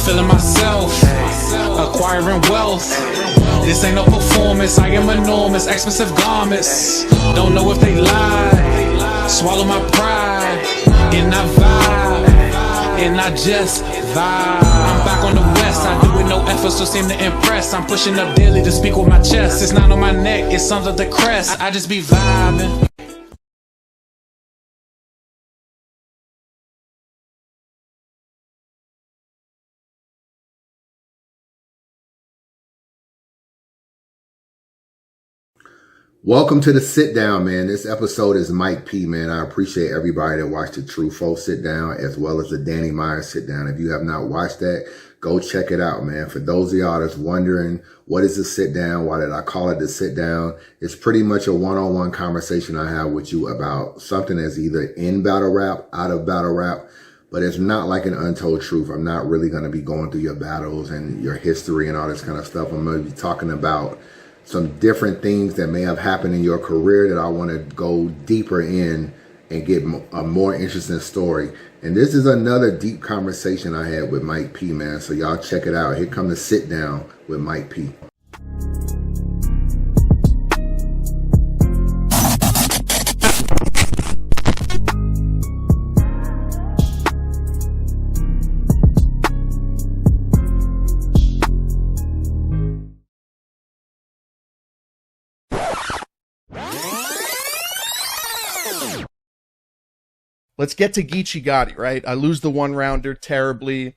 feeling myself, acquiring wealth. This ain't no performance, I am enormous, expensive garments. Don't know if they lie, swallow my pride, and I vibe, and I just vibe. I'm back on the west, I do it no effort, so seem to impress. I'm pushing up daily to speak with my chest. It's not on my neck, it sums up the crest. I just be vibing. Welcome to the Sit Down, man. This episode is Mike P, man. I appreciate everybody that watched the True Folk Sit Down as well as the Danny Meyer Sit Down. If you have not watched that, go check it out, man. For those of y'all that's wondering, what is the Sit Down? Why did I call it the Sit Down? It's pretty much a one-on-one conversation I have with you about something that's either in battle rap, out of battle rap, but it's not like an untold truth. I'm not really going to be going through your battles and your history and all this kind of stuff. I'm going to be talking about some different things that may have happened in your career that I want to go deeper in and get a more interesting story. And this is another deep conversation I had with Mike P, man. So y'all check it out. Here come the Sit Down with Mike P. Let's get to Gichi Gotti, right? I lose the one-rounder terribly.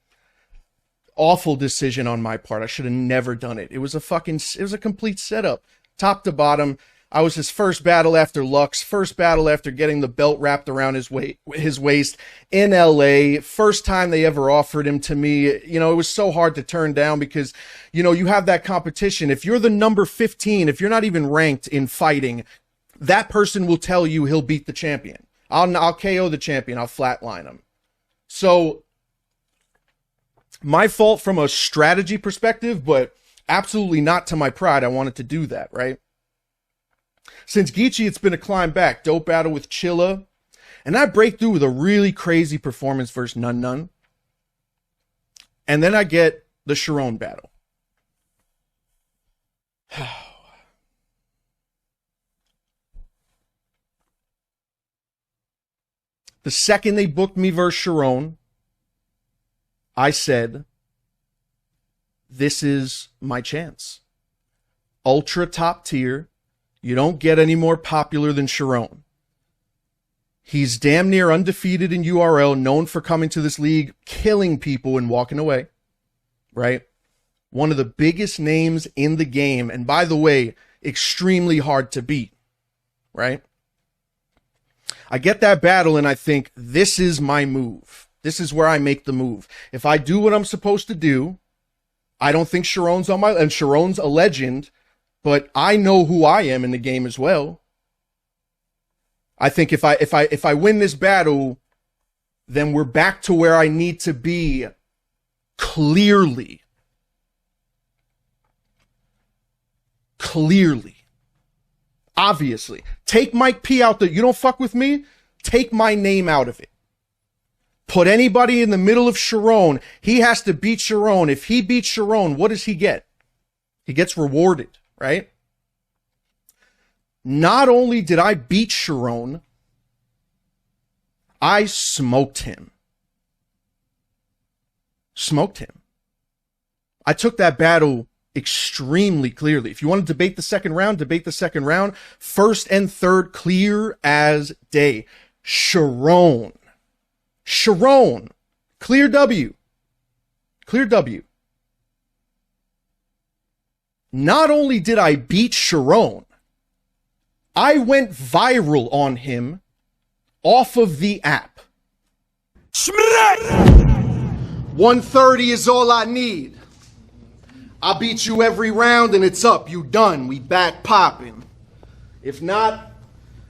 Awful decision on my part. I should have never done it. It was a complete setup. Top to bottom. I was his first battle after Lux, first battle after getting the belt wrapped around his waist in LA. First time they ever offered him to me. You know, it was so hard to turn down because, you know, you have that competition. If you're the number 15, if you're not even ranked in fighting, that person will tell you he'll beat the champion. I'll KO the champion. I'll flatline him. So, my fault from a strategy perspective, but absolutely not to my pride. I wanted to do that, right? Since Gichi, it's been a climb back. Dope battle with Chilla. And I break through with a really crazy performance versus Nun. And then I get the Sharon battle. The second they booked me versus Sharon, I said, this is my chance. Ultra top tier. You don't get any more popular than Sharon. He's damn near undefeated in URL, known for coming to this league, killing people and walking away. Right? One of the biggest names in the game. And by the way, extremely hard to beat. Right? I get that battle and I think, this is my move. This is where I make the move. If I do what I'm supposed to do, I don't think Sharon's on my, and Sharon's a legend, but I know who I am in the game as well. I think if I win this battle, then we're back to where I need to be clearly. Obviously. Take Mike P out there. You don't fuck with me? Take my name out of it. Put anybody in the middle of Sharon. He has to beat Sharon. If he beats Sharon, what does he get? He gets rewarded, right? Not only did I beat Sharon, I smoked him. I took that battle extremely clearly. If you want to debate the second round, debate the second round. First and third, clear as day. Sharon. Clear W. Not only did I beat Sharon, I went viral on him off of the app. 130 is all I need. I beat you every round and it's up. You done. We back popping. If not,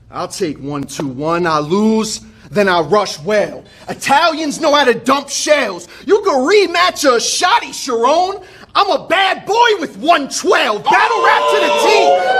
I'll take 1-2-1. I lose, then I rush well. Italians know how to dump shells. You can rematch a shoddy, Sharon. I'm a bad boy with 112. Battle rap to the T.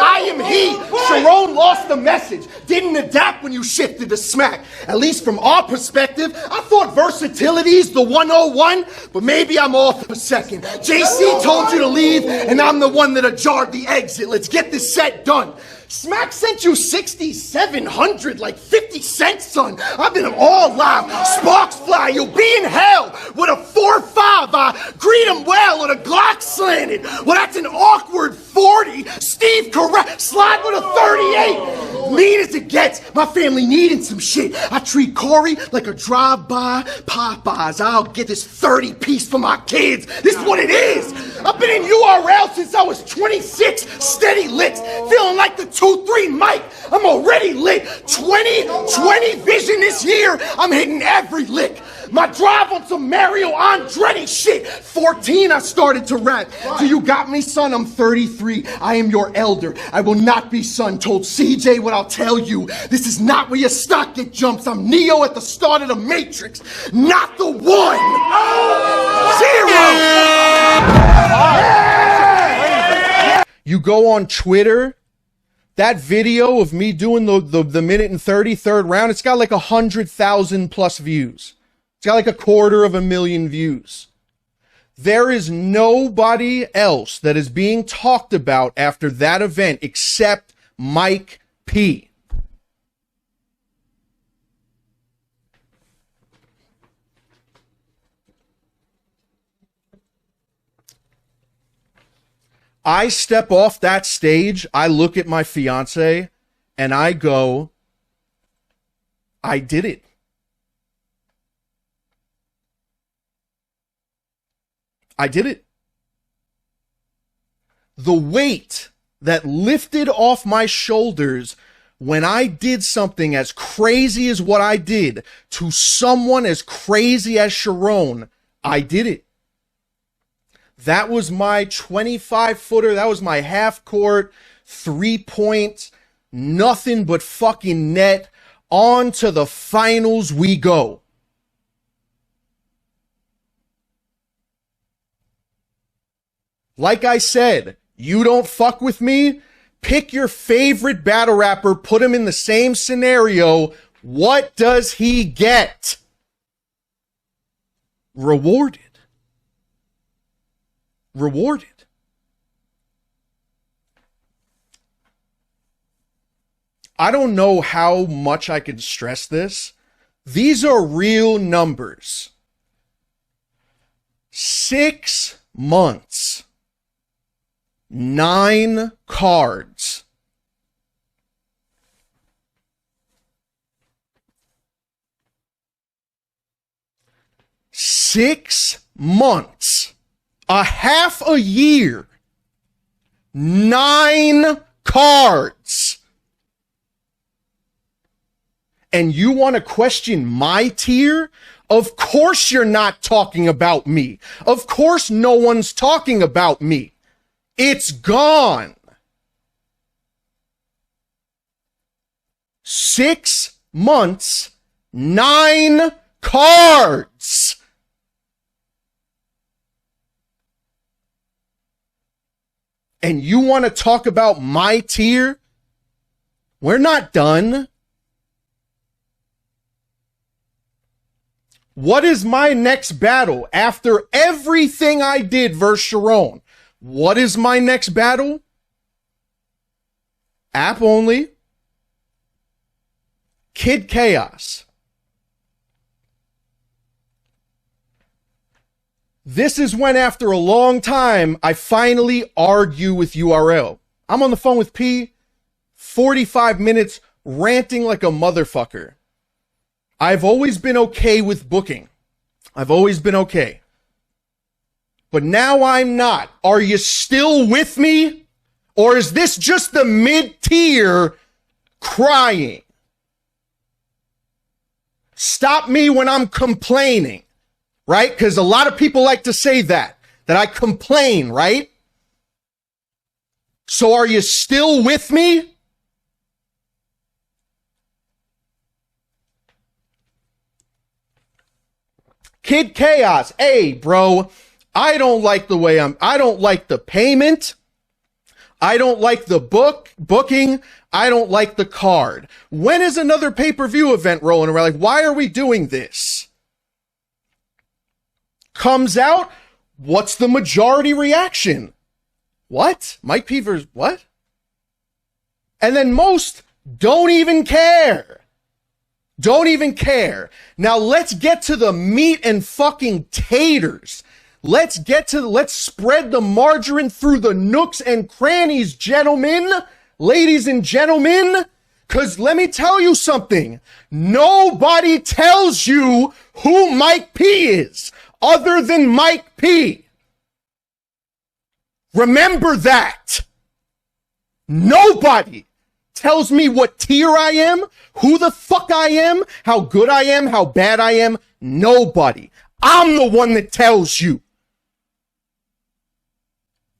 I am he. Sharon lost the message. Didn't adapt when you shifted to smack. At least from our perspective, I thought versatility's the 101, but maybe I'm off a second. JC told you to leave, and I'm the one that ajarred the exit. Let's get this set done. Smack sent you 6,700, like 50 cents, son. I've been all live. Sparks fly, you'll be in hell with a 4-5. I greet him well with a Glock slanted. Well, that's an awkward 40. Steve Carell, slide with a 38. Mean as it gets, my family needing some shit. I treat Corey like a drive-by Popeyes. I'll get this 30-piece for my kids. This is what it is. I've been in URL since I was 26, steady licks, feeling like the 2-3 mic. I'm already lit. 20 vision this year. I'm hitting every lick. My drive on some Mario Andretti shit. 14, I started to rap. So you got me, son? I'm 33. I am your elder. I will not be son. Told CJ what I'll tell you. This is not where your stock get jumps. I'm Neo at the start of the Matrix. Not the one. 0. You go on Twitter, that video of me doing the minute and 30 third round, it's got like 100,000 plus views. It's got like 250,000 views. There is nobody else that is being talked about after that event except Mike P. I step off that stage, I look at my fiance, and I go, I did it. I did it. The weight that lifted off my shoulders when I did something as crazy as what I did to someone as crazy as Sharon, I did it. That was my 25-footer. That was my half-court, 3-point, nothing but fucking net. On to the finals we go. Like I said, you don't fuck with me? Pick your favorite battle rapper, put him in the same scenario. What does he get? Rewarded. Rewarded. I don't know how much I can stress this. These are real numbers. 6 months. 9 cards. Six months. A half a year. 9 cards. And you want to question my tier? Of course you're not talking about me. Of course no one's talking about me. It's gone. 6 months, 9 cards. And you want to talk about my tier? We're not done. What is my next battle after everything I did versus Sharon? What is my next battle? App only. Kid Chaos. This is when, after a long time, I finally argue with URL. I'm on the phone with P, 45 minutes, ranting like a motherfucker. I've always been okay with booking. I've always been okay. But now I'm not. Are you still with me? Or is this just the mid-tier crying? Stop me when I'm complaining, right? Because a lot of people like to say that I complain, right? So are you still with me? Kid Chaos, hey, bro. I don't like the way I don't like the payment. I don't like the booking. I don't like the card. When is another pay-per-view event rolling around? Like, why are we doing this? Comes out, what's the majority reaction? What? Mike P versus what? And then most don't even care. Don't even care. Now let's get to the meat and fucking taters. Let's spread the margarine through the nooks and crannies, gentlemen, ladies and gentlemen, because let me tell you something. Nobody tells you who Mike P is other than Mike P. Remember that. Nobody tells me what tier I am, who the fuck I am, how good I am, how bad I am. Nobody. I'm the one that tells you.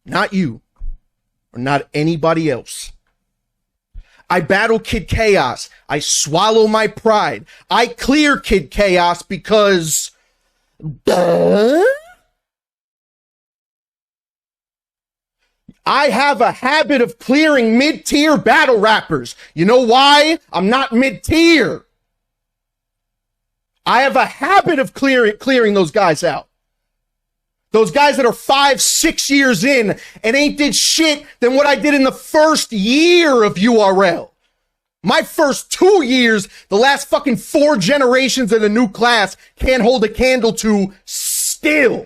Not you, or not anybody else. I battle Kid Chaos. I swallow my pride. I clear Kid Chaos because... Duh? I have a habit of clearing mid-tier battle rappers. You know why? I'm not mid-tier. I have a habit of clearing those guys out. Those guys that are 5, 6 years in and ain't did shit than what I did in the first year of URL. My first 2 years, the last fucking 4 generations of the new class can't hold a candle to still.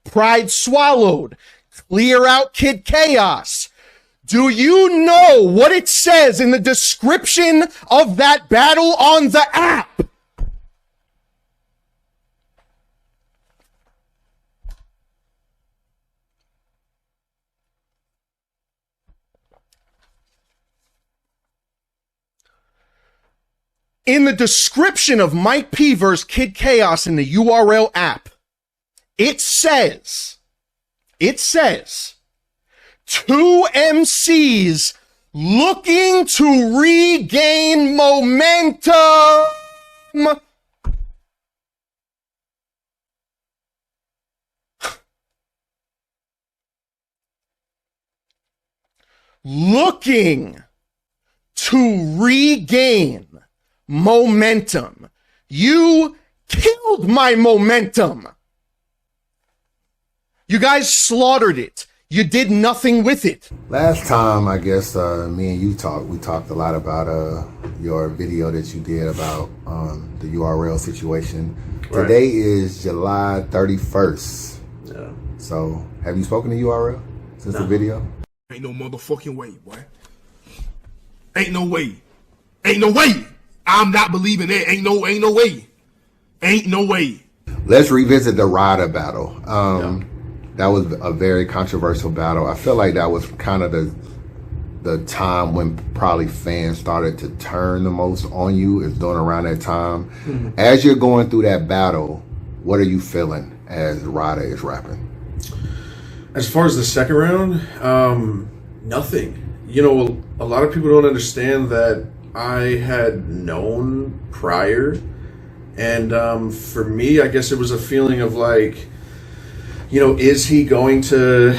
Pride swallowed. Clear out Kid Chaos. Do you know what it says in the description of that battle on the app? In the description of Mike P vs. Kid Chaos in the URL app, it says, 2 MCs looking to regain momentum. Looking to regain momentum. You killed my momentum. You guys slaughtered it. You did nothing with it. Last time, I guess, me and you talked, we talked a lot about your video that you did about the URL situation. Right. Today is July 31st. Yeah. So, have you spoken to URL since the video? Ain't no motherfucking way, boy. Ain't no way. Ain't no way. I'm not believing it. Ain't no way. Ain't no way. Let's revisit the Rada battle. That was a very controversial battle. I feel like that was kind of the time when probably fans started to turn the most on you, is during around that time. Mm-hmm. As you're going through that battle, what are you feeling as Rada is rapping? As far as the second round, nothing. You know, a lot of people don't understand that I had known prior, and for me, I guess it was a feeling of like, you know, is he going to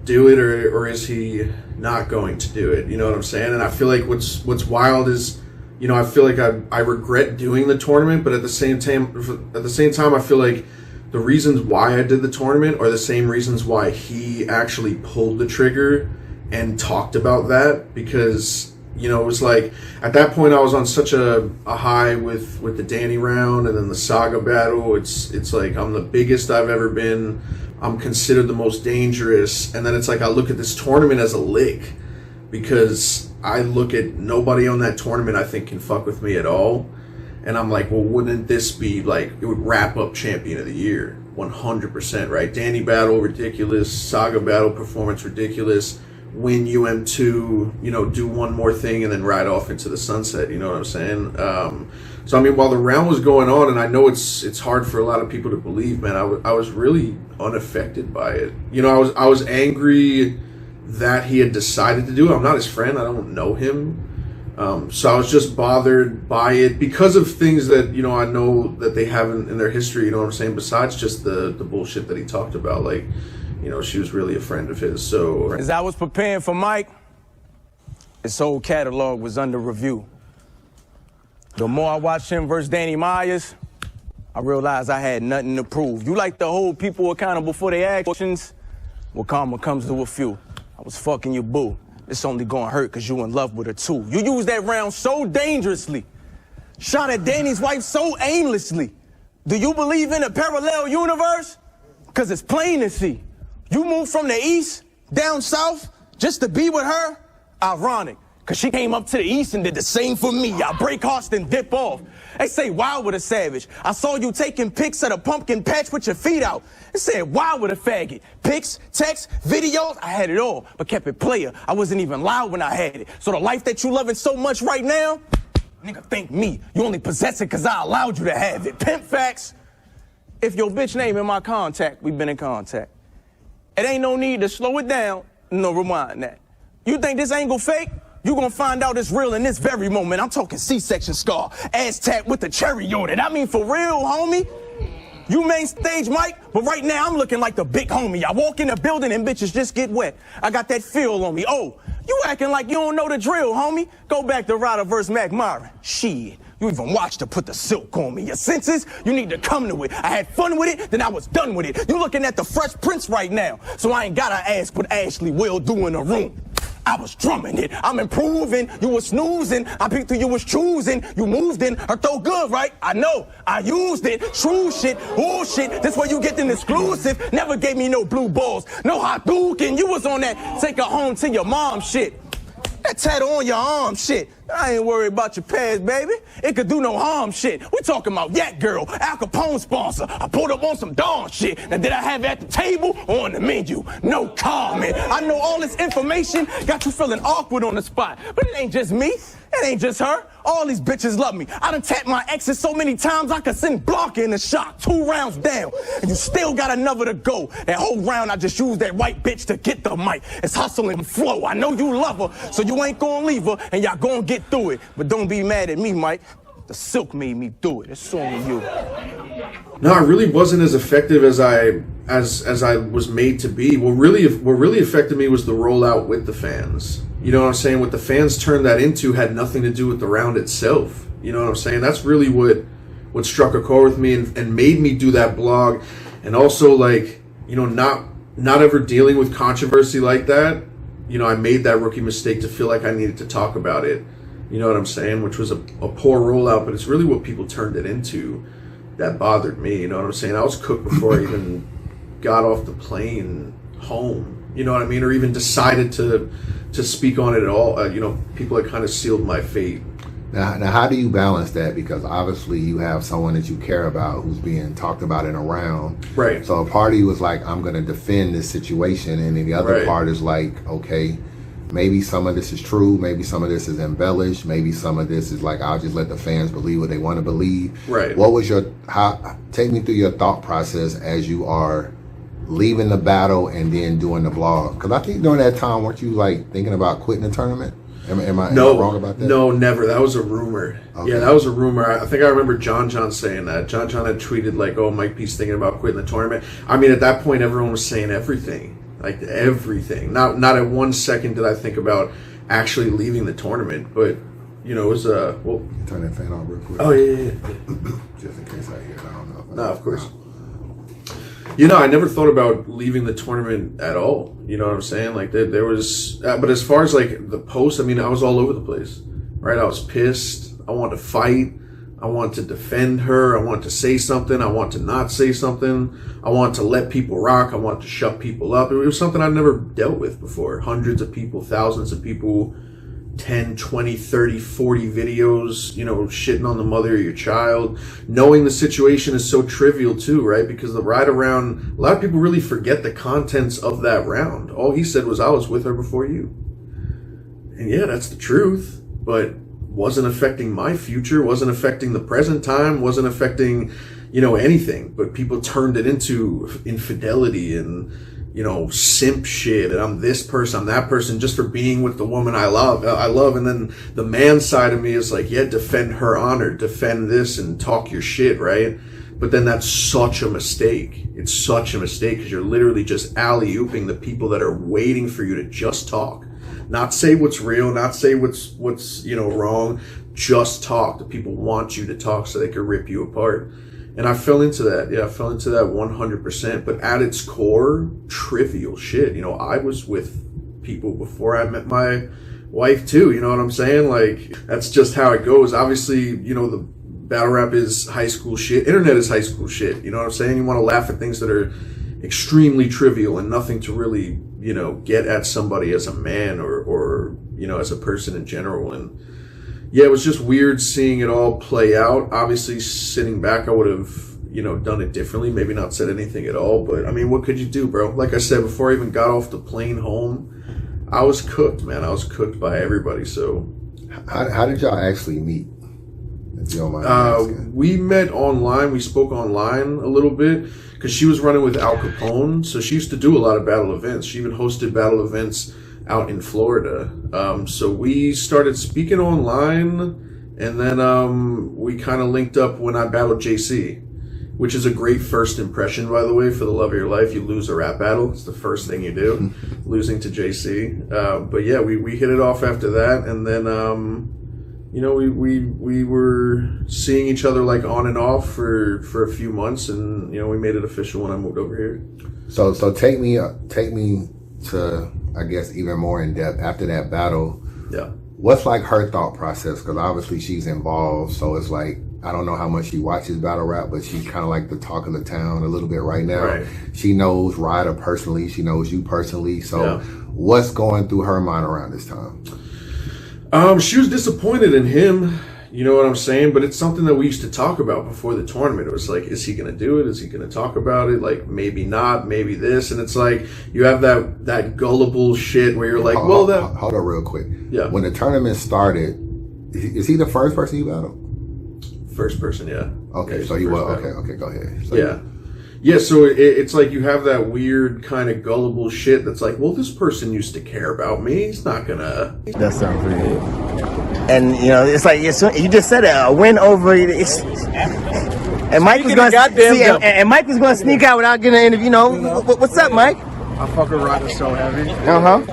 do it or is he not going to do it? You know what I'm saying? And I feel like what's wild is, you know, I feel like I regret doing the tournament, but at the same time, I feel like the reasons why I did the tournament are the same reasons why he actually pulled the trigger and talked about that, because, you know, it was like at that point I was on such a high with the Danny round and then the Saga battle. It's like I'm the biggest I've ever been. I'm considered the most dangerous, and then it's like I look at this tournament as a lick, because I look at nobody on that tournament I think can fuck with me at all. And I'm like, well, wouldn't this be like, it would wrap up Champion of the Year 100%, right? Danny battle ridiculous, Saga battle performance ridiculous, win UM2, you know, do one more thing and then ride off into the sunset, you know what I'm saying? So I mean, while the round was going on, and I know it's hard for a lot of people to believe, man, I was really unaffected by it. You know, I was angry that he had decided to do it. I'm not his friend, I don't know him. So I was just bothered by it because of things that, you know, I know that they haven't in their history, you know what I'm saying? Besides just the bullshit that he talked about, like, you know, she was really a friend of his, so. As I was preparing for Mike, his whole catalog was under review. The more I watched him versus Danny Myers, I realized I had nothing to prove. You like to hold people accountable for their actions? Well, karma comes to a few. I was fucking your boo. It's only gonna hurt because you in love with her too. You used that round so dangerously. Shot at Danny's wife so aimlessly. Do you believe in a parallel universe? Because it's plain to see. You moved from the east down south just to be with her? Ironic, because she came up to the east and did the same for me. Y'all break hearts and dip off. They say, wild with a savage. I saw you taking pics at a pumpkin patch with your feet out. They said, wild with a faggot. Pics, texts, videos, I had it all, but kept it player. I wasn't even loud when I had it. So the life that you loving so much right now, nigga, thank me. You only possess it because I allowed you to have it. Pimp facts. If your bitch name in my contact, we've been in contact. It ain't no need to slow it down, no rewind that. You think this angle fake? You gonna find out it's real in this very moment. I'm talking C-section scar, ass tat with the cherry on it. I mean for real, homie. You main stage, Mike, but right now I'm looking like the big homie. I walk in the building and bitches just get wet. I got that feel on me. Oh, you acting like you don't know the drill, homie. Go back to Ryder vs. Mac Myron. Shit. You even watched her put the silk on me. Your senses, you need to come to it. I had fun with it, then I was done with it. You looking at the Fresh Prince right now, so I ain't gotta ask what Ashley will do in the room. I was drumming it. I'm improving. You was snoozing. I picked who you was choosing. You moved in. Her throw good, right? I know. I used it. True shit. Bullshit. This where you get an exclusive. Never gave me no blue balls. No hot duking. You was on that take her home to your mom shit. That tattoo on your arm shit. I ain't worried about your past, baby. It could do no harm shit. We talking about Yak Girl, Al Capone sponsor. I pulled up on some Dawn shit. Now did I have it at the table or on the menu? No comment. I know all this information got you feeling awkward on the spot. But it ain't just me. It ain't just her. All these bitches love me. I done tapped my exes so many times I could send Blanca in the shot 2 rounds down. And you still got another to go. That whole round I just used that white bitch to get the mic. It's hustle and flow. I know you love her, so you ain't gonna leave her and y'all gonna get through it. But don't be mad at me, Mike. The silk made me do it. It's on you. No, I really wasn't as effective as I was made to be. What really affected me was the rollout with the fans. You know what I'm saying? What the fans turned that into had nothing to do with the round itself. You know what I'm saying? That's really what struck a chord with me and made me do that blog. And also, like, you know, not ever dealing with controversy like that. You know, I made that rookie mistake to feel like I needed to talk about it. You know what I'm saying? Which was a poor rollout, but it's really what people turned it into that bothered me. You know what I'm saying? I was cooked before I even got off the plane home. You know what I mean? Or even decided to speak on it at all. You know, people had kind of sealed my fate. Now, how do you balance that? Because obviously you have someone that you care about who's being talked about in a round. Right. So a part of you is like, I'm going to defend this situation. And then the other part is like, okay, maybe some of this is true. Maybe some of this is embellished. Maybe some of this is like, I'll just let the fans believe what they want to believe. Right. What was take me through your thought process as you are leaving the battle and then doing the blog? Because I think during that time, weren't you like thinking about quitting the tournament? Am I wrong about that? No, never. That was a rumor. Okay. Yeah, that was a rumor. I think I remember John saying that. John had tweeted like, oh, Mike P's thinking about quitting the tournament. I mean, at that point, everyone was saying everything. Like, everything. Not at 1 second did I think about actually leaving the tournament. But, you know, it was well, turn that fan on real quick. Oh, yeah. Just in case I hear it. I don't know. No, of course. You know, I never thought about leaving the tournament at all. You know what I'm saying? Like, there was... but as far as, like, the post, I mean, I was all over the place. Right? I was pissed. I wanted to fight. I wanted to defend her. I wanted to say something. I wanted to not say something. I wanted to let people rock. I wanted to shut people up. It was something I'd never dealt with before. Hundreds of people, thousands of people, 10, 20, 30, 40 videos, you know, shitting on the mother of your child. Knowing the situation is so trivial too, right? Because the ride around, a lot of people really forget the contents of that round. All he said was, I was with her before you. And yeah, that's the truth, but wasn't affecting my future, wasn't affecting the present time, wasn't affecting, you know, anything. But people turned it into infidelity and, simp shit, and I'm this person, I'm that person, just for being with the woman I love. And then the man side of me is like, yeah, defend her honor, defend this, and talk your shit, right? But then that's such a mistake. It's such a mistake, because you're literally just alley-ooping the people that are waiting for you to just talk. Not say what's real, not say what's wrong, just talk. The people want you to talk so they can rip you apart. And I fell into that. Yeah, I fell into that 100%. But at its core, trivial shit. I was with people before I met my wife too. You know what I'm saying? Like, that's just how it goes. Obviously, the battle rap is high school shit. Internet is high school shit. You know what I'm saying? You want to laugh at things that are extremely trivial and nothing to really, get at somebody as a man or as a person in general. And yeah, it was just weird seeing it all play out. Obviously, sitting back, I would have, done it differently. Maybe not said anything at all. But, I mean, what could you do, bro? Like I said, before I even got off the plane home, I was cooked, man. I was cooked by everybody. So, how did y'all actually meet? If you don't mind asking. We met online. We spoke online a little bit because she was running with Al Capone. So she used to do a lot of battle events. She even hosted battle events out in Florida. So we started speaking online, and then we kind of linked up when I battled JC, which is a great first impression, by the way. For the love of your life, you lose a rap battle. It's the first thing you do, losing to JC. But yeah, we hit it off after that, and then we were seeing each other like on and off for a few months, and we made it official when I moved over here. So take me to, I guess, even more in depth after that battle. Yeah. What's like her thought process? Because obviously she's involved, so it's like, I don't know how much she watches battle rap, but she's kind of like the talk of the town a little bit right now. Right. She knows Ryder personally. She knows you personally. So what's going through her mind around this time? She was disappointed in him. You know what I'm saying? But it's something that we used to talk about before the tournament. It was like, is he going to do it? Is he going to talk about it? Like, maybe not, maybe this. And it's like, you have that gullible shit where you're like, hold on real quick. Yeah. When the tournament started, is he the first person you battled? First person, yeah. Okay, yeah, so you were, okay, go ahead. So Yeah, so it's like you have that weird kind of gullible shit that's like, well, this person used to care about me. He's not gonna. That sounds pretty good. And, it's like, you just said it, a win over, and Mike was going to and Mike was going to sneak out without getting an interview. What's up, Mike? I fuck with Ryder so heavy.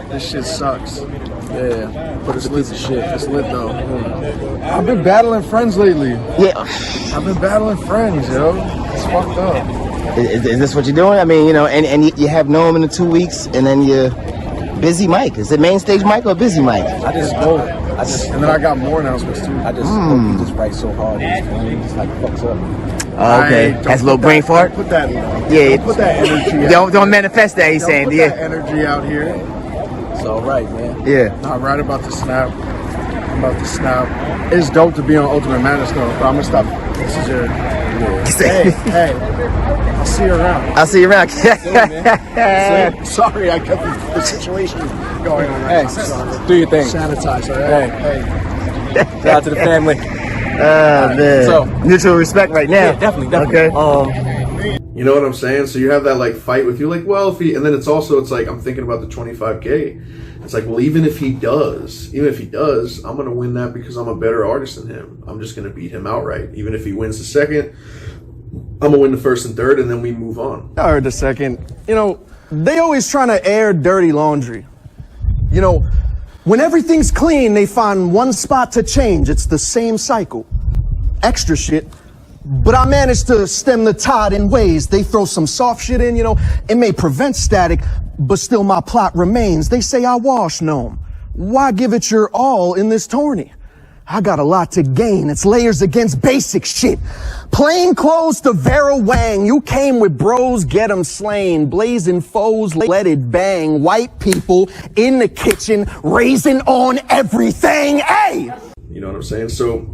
This shit sucks. Yeah, but it's lit as shit. It's lit though. I've been battling friends lately. Yeah. I've been battling friends, yo. It's fucked up. Is this what you're doing? I mean, and you have Noam in 2 weeks, and then you're busy Mike. Is it main stage Mike or busy Mike? I just go. And then I got more announcements too. I just hope he just writes so hard. He's like fucks up. Oh, okay. Has a little brain fart? Put that. Put that energy. Don't manifest that. He's saying, put that energy out here. It's all right, man. Yeah. Not right about the snap. I'm about to snap. It's dope to be on Ultimate Madness though. But I'm gonna stop. This is your. Hey. I'll see you around. I'll see you around. Sorry, I kept the situation going on right now. Hey, do your thing. Sanitize, all right? Hey. Shout out to the family. Man. So, mutual respect right now. Yeah, definitely. Okay. You know what I'm saying? So you have that like fight with you, like, well, and then it's like I'm thinking about the 25K. It's like, well, even if he does, I'm gonna win that because I'm a better artist than him. I'm just gonna beat him outright. Even if he wins the second, I'm gonna win the first and third, and then we move on. I heard the second. They always trying to air dirty laundry. When everything's clean, they find one spot to change. It's the same cycle. Extra shit. But I managed to stem the tide in ways. They throw some soft shit in, it may prevent static, but still my plot remains. They say I wash Gnome. Why give it your all in this tourney? I got a lot to gain. It's layers against basic shit. Plain clothes to Vera Wang. You came with bros, get 'em slain. Blazing foes, let it bang. White people in the kitchen, raising on everything. Hey! You know what I'm saying? So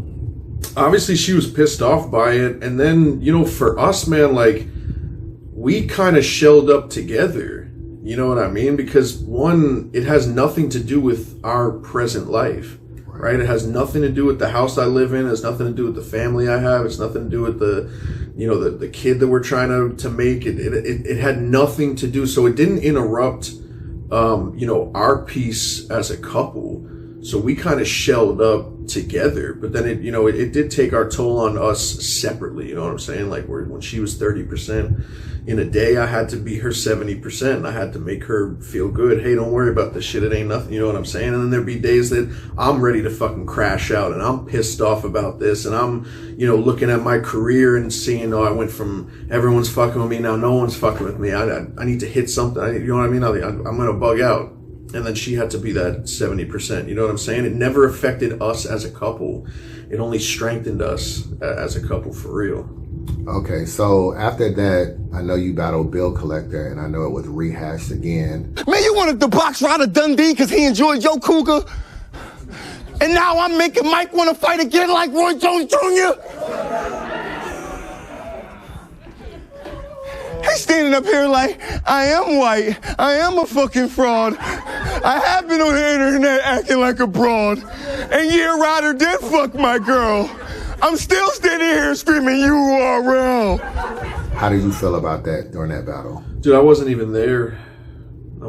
obviously she was pissed off by it. And then, for us, man, like, we kind of shelled up together. You know what I mean? Because one, it has nothing to do with our present life. right? It has nothing to do with the house I live in. It has nothing to do with the family I have. It's nothing to do with the kid that we're trying to make. It had nothing to do. So it didn't interrupt, our peace as a couple. So we kind of shelled up together, but then it did take our toll on us separately. You know what I'm saying? Like when she was 30% in a day, I had to be her 70%. And I had to make her feel good. Hey, don't worry about this shit. It ain't nothing. You know what I'm saying? And then there'd be days that I'm ready to fucking crash out and I'm pissed off about this. And I'm, looking at my career and seeing, I went from everyone's fucking with me. Now no one's fucking with me. I need to hit something. You know what I mean? I'm going to bug out. And then she had to be that 70%. You know what I'm saying? It never affected us as a couple. It only strengthened us as a couple for real. Okay, so after that, I know you battled Bill Collector, and I know it was rehashed again. Man, you wanted to box Ryder Dundee because he enjoyed Joe Cougar? And now I'm making Mike want to fight again like Roy Jones Jr.? He's standing up here like, I am white. I am a fucking fraud. I have been on the internet acting like a broad. And yeah, Ryder did fuck my girl. I'm still standing here screaming, you are real. How did you feel about that during that battle? Dude, I wasn't even there. Man.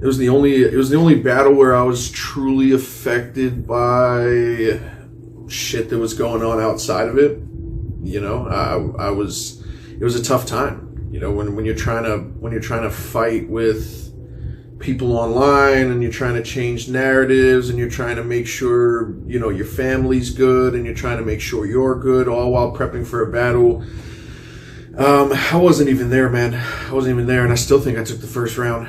It was the only battle where I was truly affected by shit that was going on outside of it. It was a tough time. When you're trying to fight with people online and you're trying to change narratives and you're trying to make sure, your family's good and you're trying to make sure you're good, all while prepping for a battle. I wasn't even there, man. I wasn't even there, and I still think I took the first round.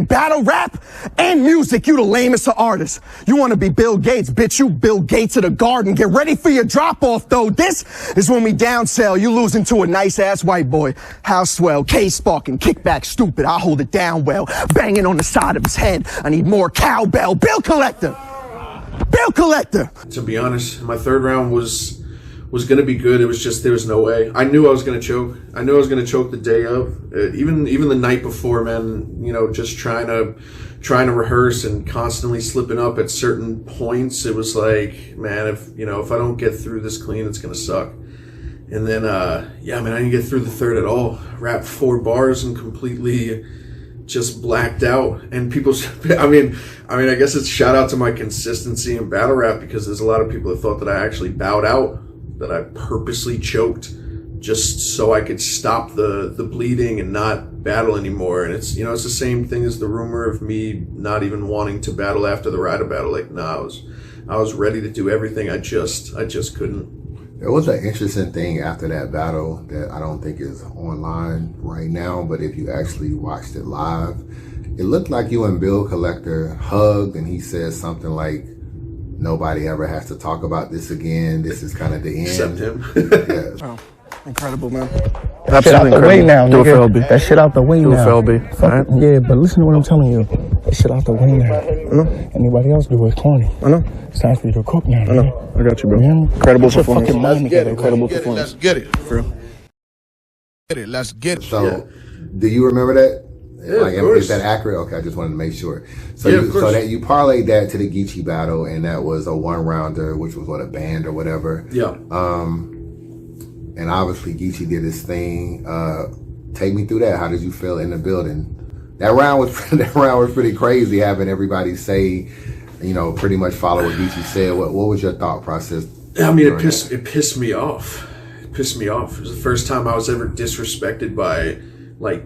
Battle rap and music, you the lamest of artists. You want to be Bill Gates, bitch, you Bill Gates of the garden. Get ready for your drop-off, though. This is when we downsell. You losing to a nice-ass white boy. House swell, K-sparking, kickback stupid. I hold it down well. Banging on the side of his head. I need more cowbell. Bill Collector! Bill Collector! To be honest, my third round was going to be good. It was just, there was no way. I knew I was going to choke. I knew I was going to choke the day of. Even the night before, man, just trying to rehearse and constantly slipping up at certain points. It was like, man, if I don't get through this clean, it's going to suck. And then, I didn't get through the third at all. Rapped 4 bars and completely just blacked out. And people, I guess it's shout out to my consistency in battle rap, because there's a lot of people that thought that I actually bowed out, that I purposely choked just so I could stop the bleeding and not battle anymore. And it's, it's the same thing as the rumor of me not even wanting to battle after the Ryder battle. Like, no, I was ready to do everything. I just couldn't. There was an interesting thing after that battle that I don't think is online right now, but if you actually watched it live, it looked like you and Bill Collector hugged, and he said something like, nobody ever has to talk about this again. This is kind of the end. Except him. Yeah. Oh, incredible, man. That shit out the way now, Do it for nigga. LB. That shit out the way Do it now. for LB. Fuck, Right? yeah, but listen to what I'm telling you. That shit out the way now. I know. Anybody else do is corny. I know. It's time for you to cook now. I know. I got you, bro. You hear me? Incredible Get your performance. fucking mind together. Incredible performance. Let's get it. For real. Get it. Let's get it. So, do you remember that? Yeah, of course. Is that accurate? Okay, I just wanted to make sure. So, Yeah, of course. so that you parlayed that to the Gichi battle, and that was a 1-rounder, which was a band or whatever. Yeah. And obviously Gichi did his thing. Take me through that. How did you feel in the building? That round was pretty crazy, having everybody say, pretty much follow what Gichi said. What was your thought process? It pissed me off. It pissed me off. It was the first time I was ever disrespected by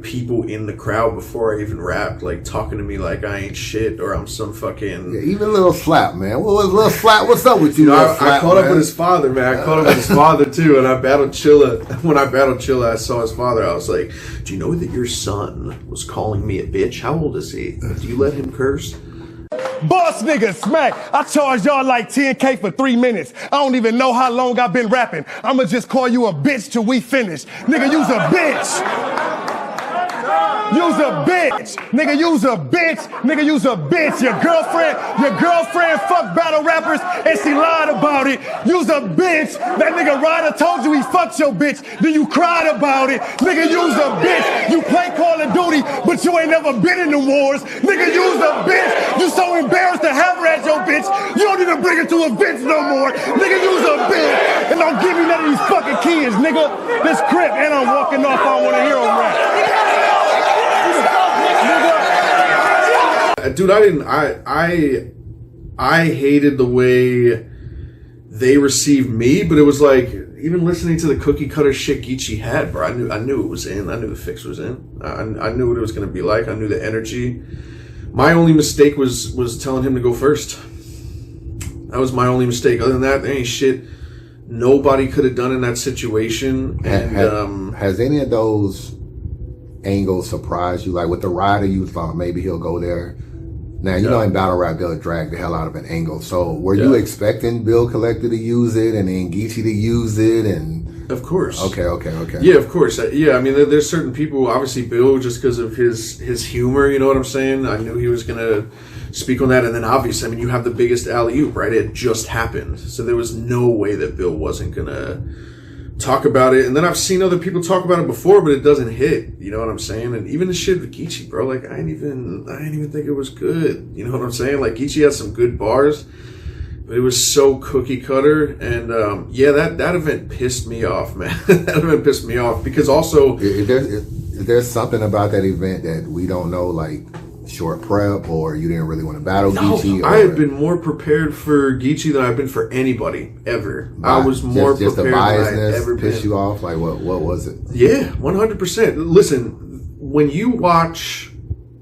people in the crowd before I even rapped, talking to me like I ain't shit or I'm some fucking... Yeah, even Little Slap, man. What was Little Slap? What's up with you, I Slap, caught up man? with his father, man. I caught up with his father, too, and I battled Chilla. When I battled Chilla, I saw his father. I was like, do you know that your son was calling me a bitch? How old is he? Do you let him curse? Boss nigga smack. I charge y'all like 10K for 3 minutes. I don't even know how long I've been rapping. I'ma just call you a bitch till we finish. Nigga, you's a bitch. You's a bitch. Nigga, you's a bitch. Nigga, you's a bitch. Your girlfriend fucked battle rappers and she lied about it. You's a bitch. That nigga Ryder told you he fucked your bitch. Then you cried about it. Nigga, you's a bitch. You play Call of Duty, but you ain't never been in the wars. Nigga, you's a bitch. You so embarrassed to have her as your bitch, you don't even bring her to events no more. Nigga, you's a bitch. And don't give me none of these fucking kids, nigga. This crip, and I'm walking off. I don't want to hear him rap. Dude, I hated the way they received me, but it was like, even listening to the cookie cutter shit Gichi had, bro, I knew it was in. I knew the fix was in. I knew what it was going to be like. I knew the energy. My only mistake was telling him to go first. That was my only mistake. Other than that, there ain't shit nobody could have done in that situation. And has any of those angles surprised you? Like with the Ryder, you thought maybe he'll go there. Now, you know, in battle rap, they'll drag the hell out of an angle. So were you expecting Bill Collector to use it and then Gichi to use it? And of course. Okay. Yeah, of course. Yeah, I mean, there's certain people, obviously Bill, just because of his humor, you know what I'm saying? I knew he was going to speak on that. And then obviously, I mean, you have the biggest alley-oop, right? It just happened. So there was no way that Bill wasn't going to talk about it. And then I've seen other people talk about it before, but it doesn't hit. You know what I'm saying? And even the shit with Gichi, bro, like I didn't even think it was good. You know what I'm saying? Like Gichi had some good bars, but it was so cookie cutter. And that event pissed me off, man. That event pissed me off because also is there something about that event that we don't know, like short prep, or you didn't really want to battle Gichi? I had been more prepared for Gichi than I've been for anybody ever. I was more just prepared the biasness than I've ever pissed been. you off? Like what was it? Yeah, 100%. Listen, when you watch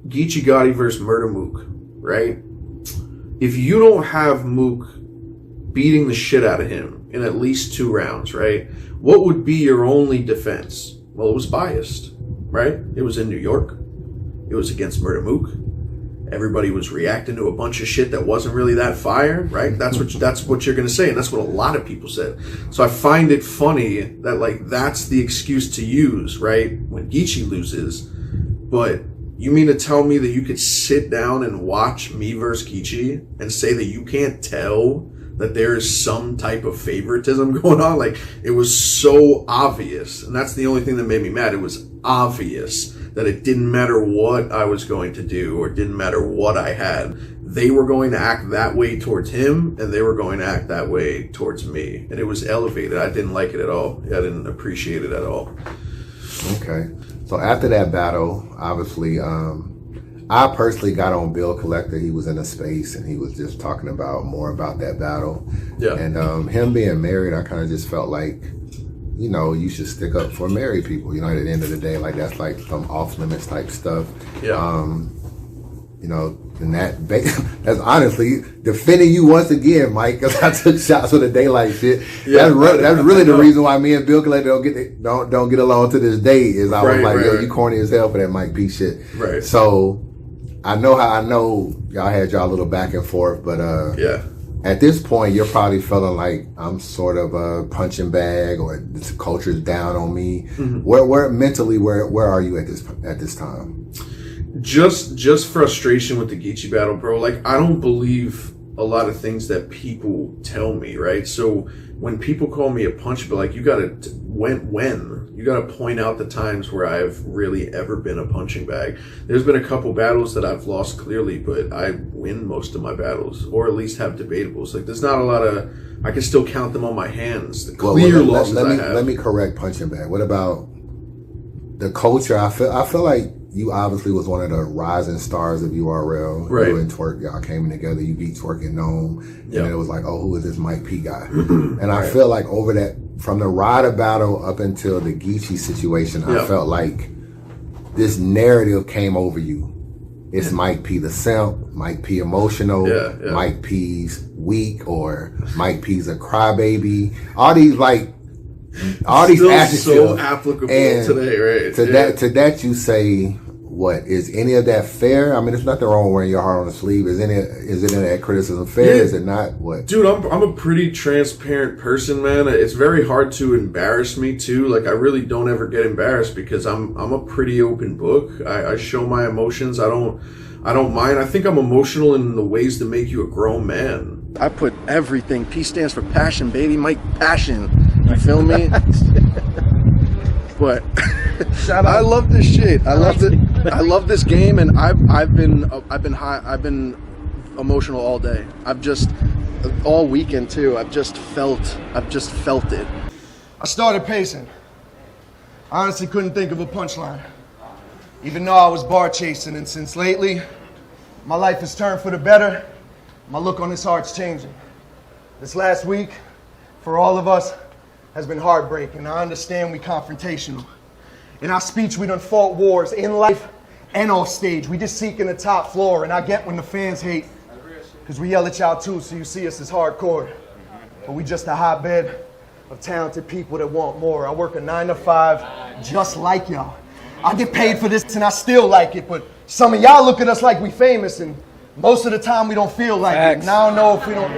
Gichi Gotti versus Murder Mook, right? If you don't have Mook beating the shit out of him in at least 2 rounds, right? What would be your only defense? Well, it was biased, right? It was in New York. It was against Murder Mook. Everybody was reacting to a bunch of shit that wasn't really that fire, right? That's what you're gonna say, and that's what a lot of people said. So I find it funny that like that's the excuse to use, right? When Gichi loses, but you mean to tell me that you could sit down and watch me versus Gichi and say that you can't tell that there is some type of favoritism going on? Like it was so obvious, and that's the only thing that made me mad. It was obvious that it didn't matter what I was going to do or didn't matter what I had. They were going to act that way towards him and they were going to act that way towards me. And it was elevated. I didn't like it at all. I didn't appreciate it at all. Okay. So after that battle, obviously, I personally got on Bill Collector. He was in a space and he was just talking about more about that battle. Yeah. And him being married, I kind of just felt like, you know, you should stick up for married people. You know, at the end of the day, like that's like some off limits type stuff. Yeah. You know, and that's honestly defending you once again, Mike, because I took shots with the daylight shit. Yeah, that's really the reason why me and Bill Collector don't get along to this day. Is I was like, yo, you corny as hell for that Mike P shit. Right. So I know y'all had y'all little back and forth, but yeah. At this point, you're probably feeling like I'm sort of a punching bag, or this culture's down on me. Mm-hmm. Where mentally, where are you at this time? Just frustration with the Gichi battle, bro. Like I don't believe a lot of things that people tell me, right? So when people call me a punch, but like you gotta you gotta point out the times where I've really ever been a punching bag. There's been a couple battles that I've lost clearly, but I win most of my battles, or at least have debatables. Like there's not a lot of, I can still count them on my hands. The clear losses I have. Let me correct punching bag. What about the culture? I feel like you obviously was one of the rising stars of URL. Right. You and Twerk, y'all came in together. You beat Twerk and Gnome. And then it was like, oh, who is this Mike P guy? And I feel like over that, from the Ryder battle up until the Gichi situation, I felt like this narrative came over you. It's Mike P the simp, Mike P emotional, Mike P's weak, or Mike P's a crybaby. All these adjectives so applicable today, right? To that you say, what is any of that fair? I mean, there's nothing wrong with wearing your heart on the sleeve. Is any of that criticism fair? Yeah. Is it not? What? Dude, I'm a pretty transparent person, man. It's very hard to embarrass me too. Like, I really don't ever get embarrassed because I'm a pretty open book. I show my emotions. I don't mind. I think I'm emotional in the ways that make you a grown man. I put everything. P stands for passion, baby. Mike, passion. You feel me? But I love this shit. I love it. I love this game, and I've been emotional all day. I've just all weekend too. I've just felt it. I started pacing. I honestly couldn't think of a punchline, even though I was bar chasing. And since lately, my life has turned for the better. My look on this heart's changing. This last week, for all of us, has been heartbreaking. I understand we confrontational. In our speech, we done fought wars in life and off stage. We just seeking the top floor, and I get when the fans hate, because we yell at y'all too, so you see us as hardcore. But we just a hotbed of talented people that want more. I work a 9 to 5 just like y'all. I get paid for this and I still like it, but some of y'all look at us like we famous, and most of the time we don't feel like it. And I don't know if we don't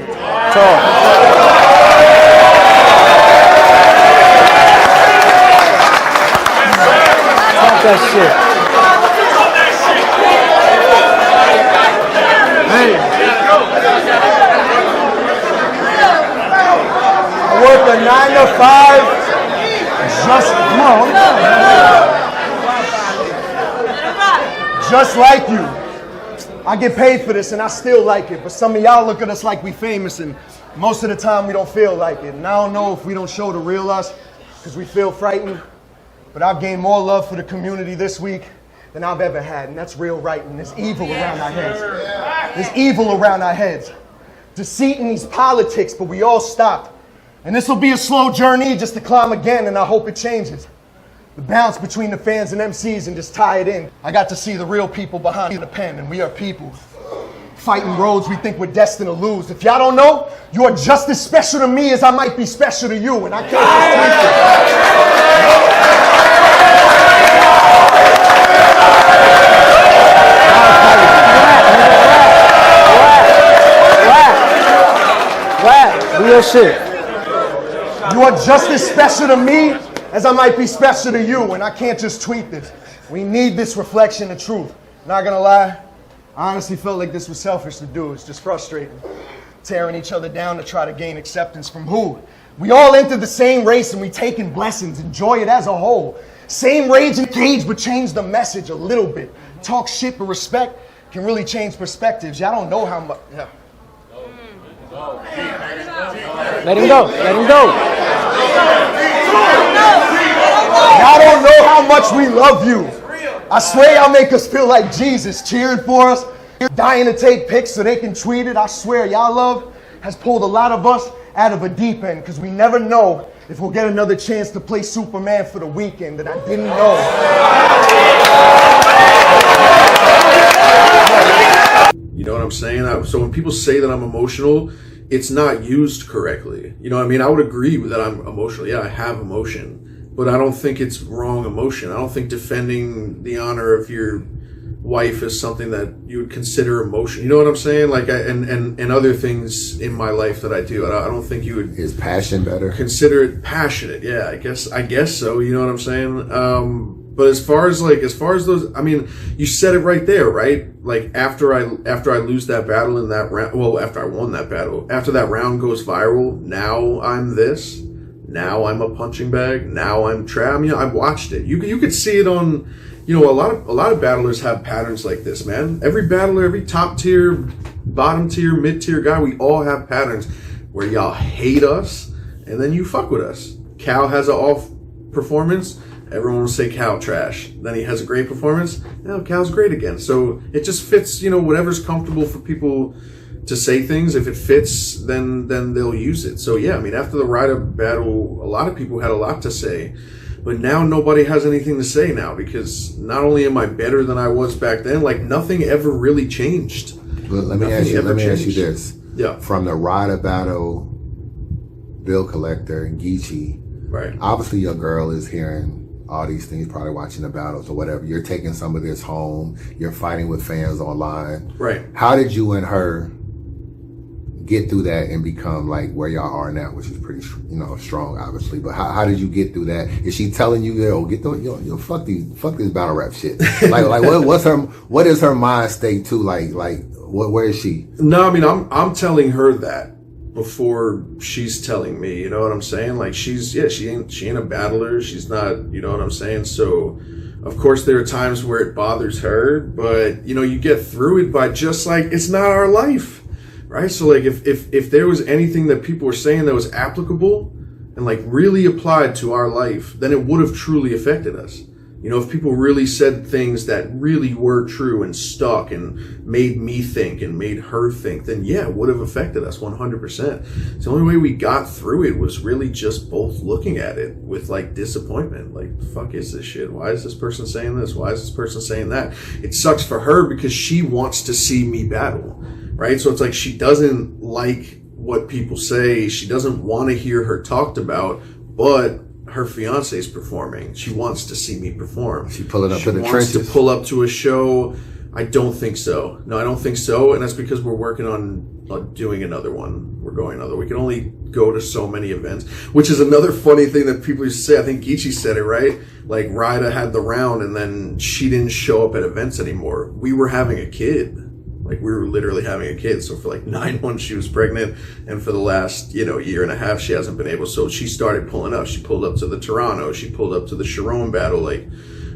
That shit. Hey. I work a 9 to 5 just like you. I get paid for this and I still like it, but some of y'all look at us like we famous, and most of the time we don't feel like it. And I don't know if we don't show the real us because we feel frightened. But I've gained more love for the community this week than I've ever had, and that's real writing. There's evil around our heads. There's evil around our heads. Deceit in these politics, but we all stopped. And this will be a slow journey just to climb again, and I hope it changes. The balance between the fans and MCs and just tie it in. I got to see the real people behind the pen, and we are people. Fighting roads we think we're destined to lose. If y'all don't know, you are just as special to me as I might be special to you, and I can't just take it. Real shit. You are just as special to me as I might be special to you, and I can't just tweet this. We need this reflection of truth. Not gonna lie, I honestly felt like this was selfish to do. It's just frustrating. Tearing each other down to try to gain acceptance from who? We all entered the same race and we taking blessings. Enjoy it as a whole. Same rage and cage, but change the message a little bit. Talk shit, but respect can really change perspectives. Y'all don't know how much. Yeah. Let him go. Let him go. Y'all don't know how much we love you. I swear y'all make us feel like Jesus, cheering for us, dying to take pics so they can tweet it. I swear y'all love has pulled a lot of us out of a deep end, because we never know if we'll get another chance to play Superman for the weekend that I didn't know. You know what I'm saying? So when people say that I'm emotional, it's not used correctly. You know what I mean? I would agree with that I'm emotional. Yeah, I have emotion, but I don't think it's wrong emotion. I don't think defending the honor of your wife is something that you would consider emotion. You know what I'm saying? Like, and other things in my life that I do. I don't think you would. Is passion better? Consider it passionate. Yeah, I guess so. You know what I'm saying? But as far as those, I mean, you said it right there, right? Like after I lose that battle in that round, well, after I won that battle, after that round goes viral, now I'm this, now I'm a punching bag, now I'm trapped. You know, I've watched it. You could see it on, you know, a lot of battlers have patterns like this, man. Every battler, every top tier, bottom tier, mid tier guy, we all have patterns where y'all hate us and then you fuck with us. Cal has an off performance. Everyone will say Cal trash. Then he has a great performance. Now Cal's great again. So it just fits, you know, whatever's comfortable for people to say things. If it fits, then they'll use it. So yeah, I mean, after the Ryder battle, a lot of people had a lot to say. But now nobody has anything to say now, because not only am I better than I was back then, like nothing ever really changed. But let me ask you this. Yeah. From the Ryder battle, Bill Collector and Gichi, right? Obviously your girl is hearing all these things, probably watching the battles or whatever. You're taking some of this home. You're fighting with fans online. Right. How did you and her get through that and become like where y'all are now, which is pretty, strong, obviously. But how did you get through that? Is she telling you, fuck this battle rap shit? like what is her mind state too? Where is she? No, I mean, I'm telling her that before she's telling me, you know what I'm saying? Like she ain't a battler. She's not, you know what I'm saying? So of course there are times where it bothers her, but you get through it by just like, it's not our life. Right, so like if there was anything that people were saying that was applicable and like really applied to our life, then it would have truly affected us. If people really said things that really were true and stuck and made me think and made her think, then yeah, it would have affected us 100%. The only way we got through it was really just both looking at it with like disappointment. Like, the fuck is this shit? Why is this person saying this? Why is this person saying that? It sucks for her because she wants to see me battle. Right? So it's like she doesn't like what people say. She doesn't want to hear her talked about, but her fiance is performing. She wants to see me perform. She pulling up to the trenches. She wants to pull up to a show. I don't think so. No, I don't think so. And that's because we're working on doing another one. We're going another. We can only go to so many events, which is another funny thing that people used to say. I think Gichi said it, right? Like Ryda had the round and then she didn't show up at events anymore. We were having a kid. Like, we were literally having a kid. So for like 9 months she was pregnant, and for the last year and a half she hasn't been able. So she started pulling up. She pulled up to the Toronto, she pulled up to the Sharon battle, like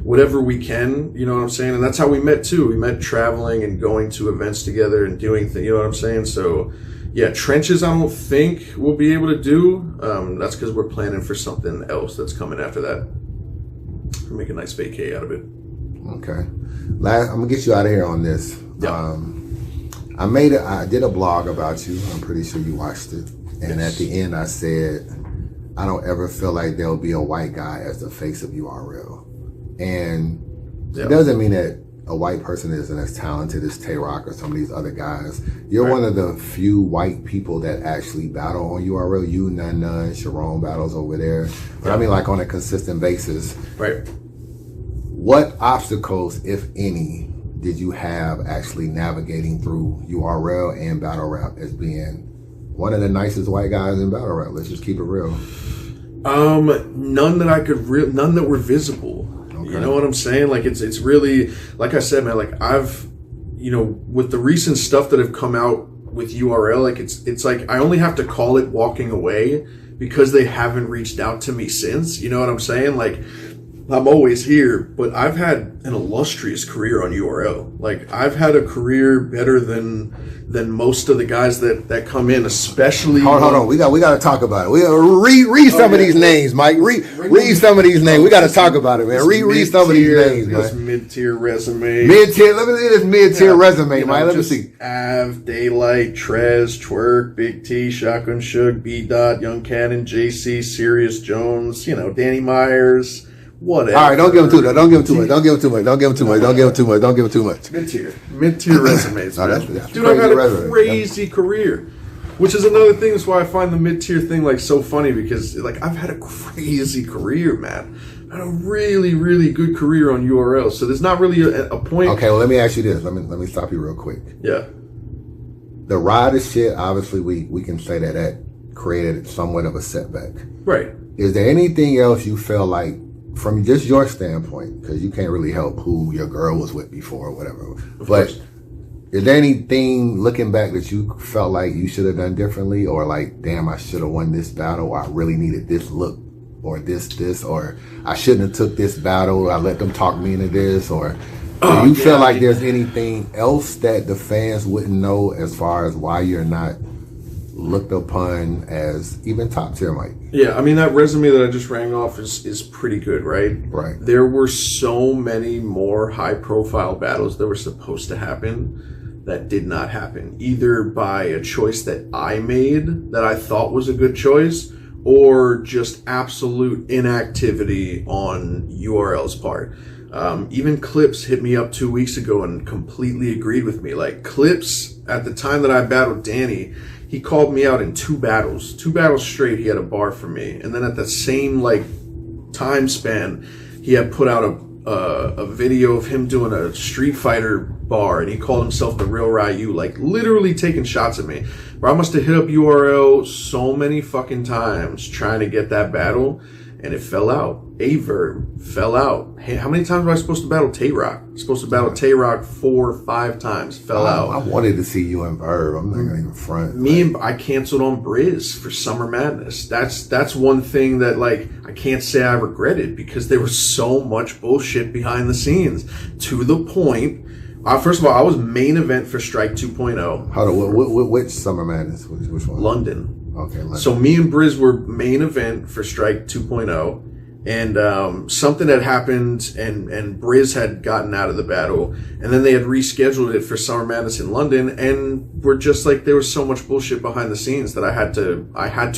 whatever we can, you know what I'm saying? And that's how we met too. We met traveling and going to events together and doing things, you know what I'm saying? So yeah, trenches I don't think we'll be able to do. That's because we're planning for something else that's coming after that. We'll make a nice vacay out of it. Okay. I'm gonna get you out of here on this. Yeah. I did a blog about you. I'm pretty sure you watched it. And Yes. At the end I said, I don't ever feel like there'll be a white guy as the face of URL. And It doesn't mean that a white person isn't as talented as Tay Rock or some of these other guys. You're one of the few white people that actually battle on URL. You, None, Sharon battles over there. But I mean, like on a consistent basis. Right. What obstacles, if any, did you have actually navigating through URL and battle rap as being one of the nicest white guys in battle rap? Let's just keep it real. None that were visible. Okay. You know what I'm saying? Like it's really, like I said, man, like I've, with the recent stuff that have come out with URL, like it's like I only have to call it walking away because they haven't reached out to me since. You know what I'm saying? Like, I'm always here, but I've had an illustrious career on URL. Like, I've had a career better than most of the guys that come in, especially. Hold on. We got to talk about it. We read some of these names, Mike. Read some of these names. We got to talk about it, man. Read some of these names, man. This mid-tier resume. Mid-tier. Let me see this mid-tier resume, Mike. Let me see. Av, Daylight, Trez, Twerk, Big T, Shotgun Suge, B. Dot, Young Cannon, JC, Sirius Jones, Danny Myers. Whatever. All right, don't give him too much. Don't give him too much. Don't give him too much. Don't give him too much. Don't give him too much. Don't give him too much. Mid-tier resumes. No, that's Dude, I've had a crazy career, which is another thing. That's why I find the mid-tier thing like so funny, because like I've had a crazy career, man. I had a really, really good career on URL. So there's not really a point. Okay, well, let me ask you this. Let me stop you real quick. Yeah. The Ryder shit, obviously, we can say that created somewhat of a setback. Right. Is there anything else you feel like, from just your standpoint, because you can't really help who your girl was with before or whatever, but is there anything looking back that you felt like you should have done differently, or like, damn, I should have won this battle, or I really needed this look, or this, or I shouldn't have took this battle, I let them talk me into this, or do you feel like there's anything else that the fans wouldn't know as far as why you're not looked upon as even top tier, Mike? Yeah, I mean, that resume that I just rang off is pretty good, right? Right. There were so many more high profile battles that were supposed to happen that did not happen, either by a choice that I made that I thought was a good choice, or just absolute inactivity on URL's part. Even Clips hit me up 2 weeks ago and completely agreed with me. Like, Clips, at the time that I battled Danny, he called me out in 2 battles straight. He had a bar for me. And then at the same time span, he had put out a video of him doing a Street Fighter bar, and he called himself the real Ryu, like literally taking shots at me. Bro, I must have hit up URL so many fucking times trying to get that battle, and it fell out. Averb fell out. Hey, how many times was I supposed to battle Tay-Rock? Supposed to battle Tay-Rock 4 or 5 times. Fell out. I wanted to see you and Verb. I'm not gonna even front. I canceled on Briz for Summer Madness. That's one thing that, like, I can't say I regretted, because there was so much bullshit behind the scenes, to the point. First of all, I was main event for Strike 2.0. Hold on, which Summer Madness? Which one? London. Okay, London. So me and Briz were main event for Strike 2.0. And something had happened, and Briz had gotten out of the battle, and then they had rescheduled it for Summer Madness in London, and we're just like, there was so much bullshit behind the scenes that I had to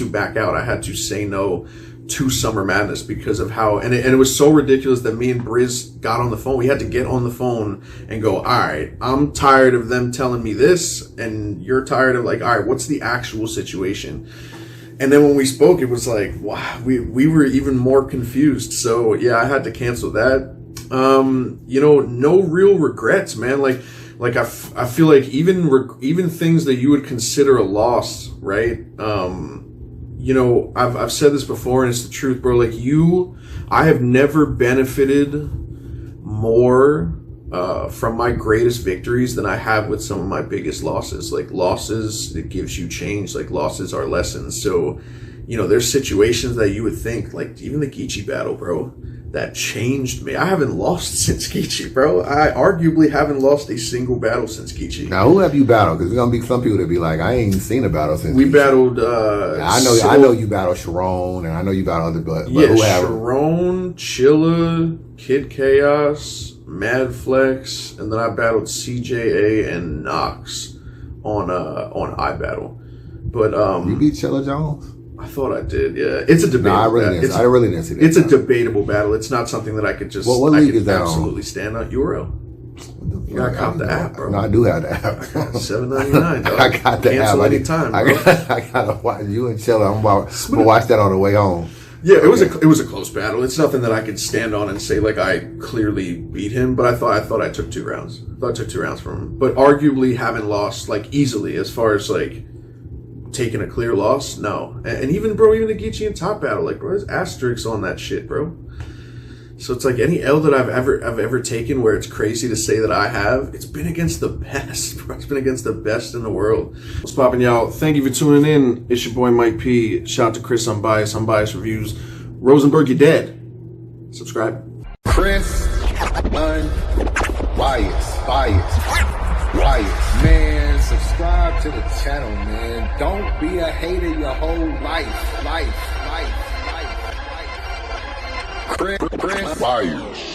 back out. I had to say no to Summer Madness because of how, and it was so ridiculous that me and Briz got on the phone. We had to get on the phone and go, all right, I'm tired of them telling me this, and you're tired of, like, all right, what's the actual situation? And then when we spoke, it was like, wow, we were even more confused. So yeah, I had to cancel that. No real regrets, man. Like I feel like even things that you would consider a loss, right? I've said this before, and it's the truth, bro. Like I have never benefited more from my greatest victories than I have with some of my biggest losses. Like losses, it gives you change. Like losses are lessons. So, there's situations that you would think, like even the Gichi battle, bro, that changed me. I haven't lost since Gichi, bro. I arguably haven't lost a single battle since Gichi. Now, who have you battled? Because there's gonna be some people that be like, I ain't seen a battle since. We Gichi. battled. I know you battled Sharon, and I know you battled other, but yeah, who have Sharon, Chilla, Kid Chaos, Mad Flex, and then I battled CJA and Nox on iBattle. But you beat Chilla Jones? I thought I did. Yeah, it's a debatable. No, I really didn't see that. It's a debatable battle. It's not something that I could just. What league is that absolutely on? Stand on URL. You gotta cop the app, bro. No, I do have the app. $7.99. I got the Cancel app. anytime, bro. I gotta watch you and Chilla. I'm gonna watch that on the way home. Yeah, it was a close battle. It's nothing that I could stand on and say like I clearly beat him, but I thought I took 2 rounds. I thought I took 2 rounds from him, but arguably haven't lost like easily as far as like taking a clear loss. No, and even the Gichi and top battle, like bro, there's asterisks on that shit, bro. So it's like any L that I've ever taken where it's crazy to say that I have, it's been against the best, bro. It's been against the best in the world. What's poppin', y'all? Thank you for tuning in. It's your boy Mike P. Shout out to Chris Unbiased Reviews. Rosenberg, you're dead. Subscribe. Chris Unbiased. Man, subscribe to the channel, man. Don't be a hater your whole life. Chris Unbiased.